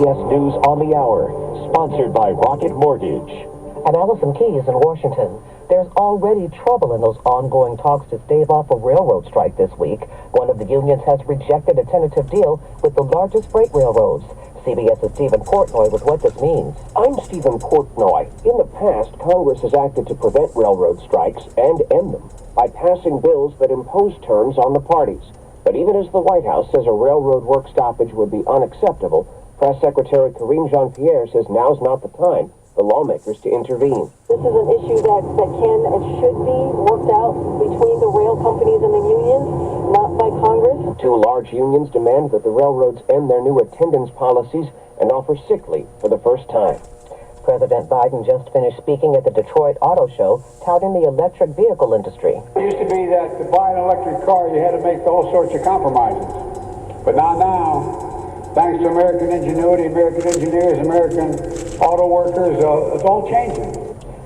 CBS News on the Hour, sponsored by Rocket Mortgage. And Allison Keyes in Washington. There's already trouble in those ongoing talks to stave off a railroad strike this week. One of the unions has rejected a tentative deal with the largest freight railroads. CBS's Stephen Portnoy with what this means. I'm Stephen Portnoy. In the past, Congress has acted to prevent railroad strikes and end them by passing bills that impose terms on the parties. But even as the White House says a railroad work stoppage would be unacceptable, Press Secretary Karine Jean-Pierre says now's not the time for lawmakers to intervene. This is an issue that can and should be worked out between the rail companies and the unions, not by Congress. Two large unions demand that the railroads end their new attendance policies and offer sick leave for the first time. President Biden just finished speaking at the Detroit Auto Show, touting the electric vehicle industry. It used to be that to buy an electric car, you had to make all sorts of compromises. But not now. Thanks to American ingenuity, American engineers, American auto workers, it's all changing.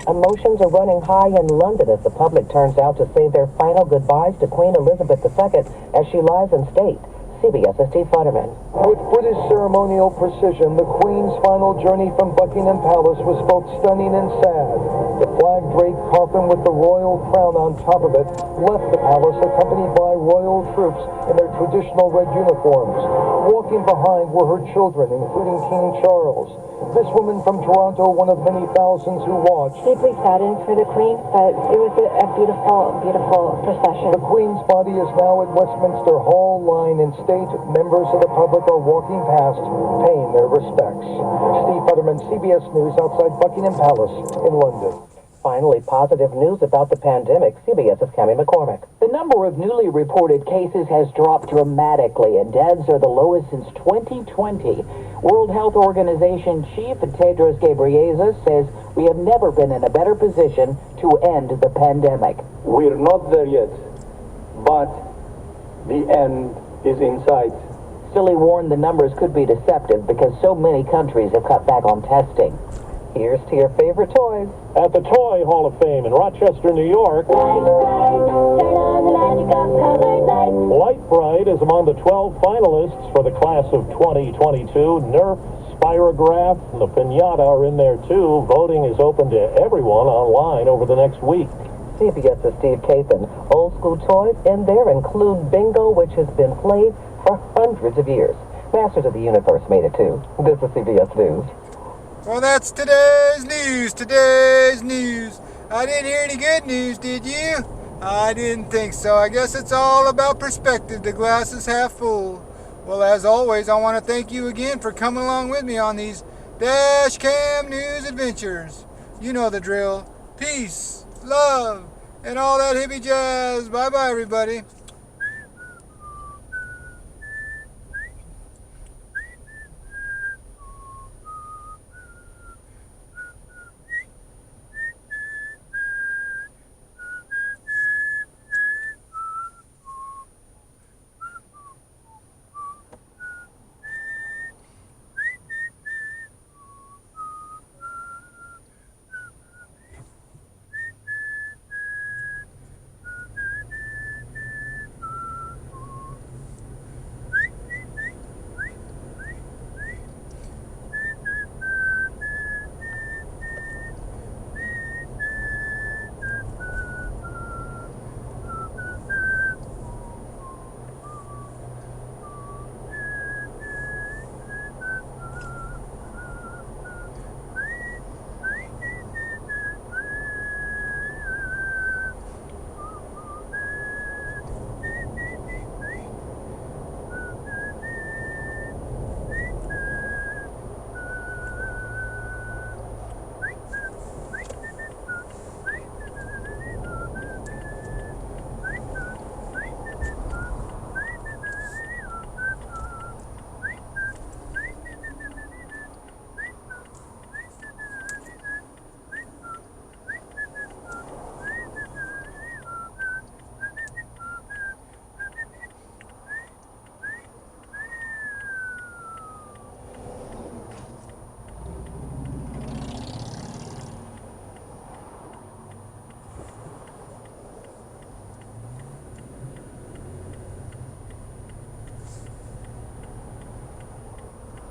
Emotions are running high in London as the public turns out to say their final goodbyes to Queen Elizabeth II as she lies in state. CBS's Steve Futterman. With British ceremonial precision, the Queen's final journey from Buckingham Palace was both stunning and sad. The flag-draped coffin with the royal crown on top of it left the palace accompanied by royal troops in their traditional red uniforms. Walking behind were her children, including King Charles. This woman from Toronto, one of many thousands who watched. Deeply saddened for the Queen, but it was a beautiful, beautiful procession. The Queen's body is now at Westminster Hall, lying in state. Members of the public are walking past, paying their respects. Steve Futterman, CBS News, outside Buckingham Palace in London. Finally, positive news about the pandemic. CBS's Cammie McCormick. The number of newly reported cases has dropped dramatically, and deaths are the lowest since 2020. World Health Organization Chief Tedros Ghebreyesus says we have never been in a better position to end the pandemic. We're not there yet, but the end is in sight. Still, he warned the numbers could be deceptive because so many countries have cut back on testing. Here's to your favorite toys. At the Toy Hall of Fame in Rochester, New York, Light Bright is among the 12 finalists for the class of 2022. Nerf, Spirograph, and the Pinata are in there too. Voting is open to everyone online over the next week. CBS's Steve Capen. Old school toys in there include Bingo, which has been played for hundreds of years. Masters of the Universe made it too. This is CBS News. Well, that's today's news. I didn't hear any good news, did you? I didn't think so. I guess it's all about perspective. The glass is half full. Well, as always, I want to thank you again for coming along with me on these Dash Cam News adventures. You know the drill. Peace, love, and all that hippie jazz. Bye-bye, everybody.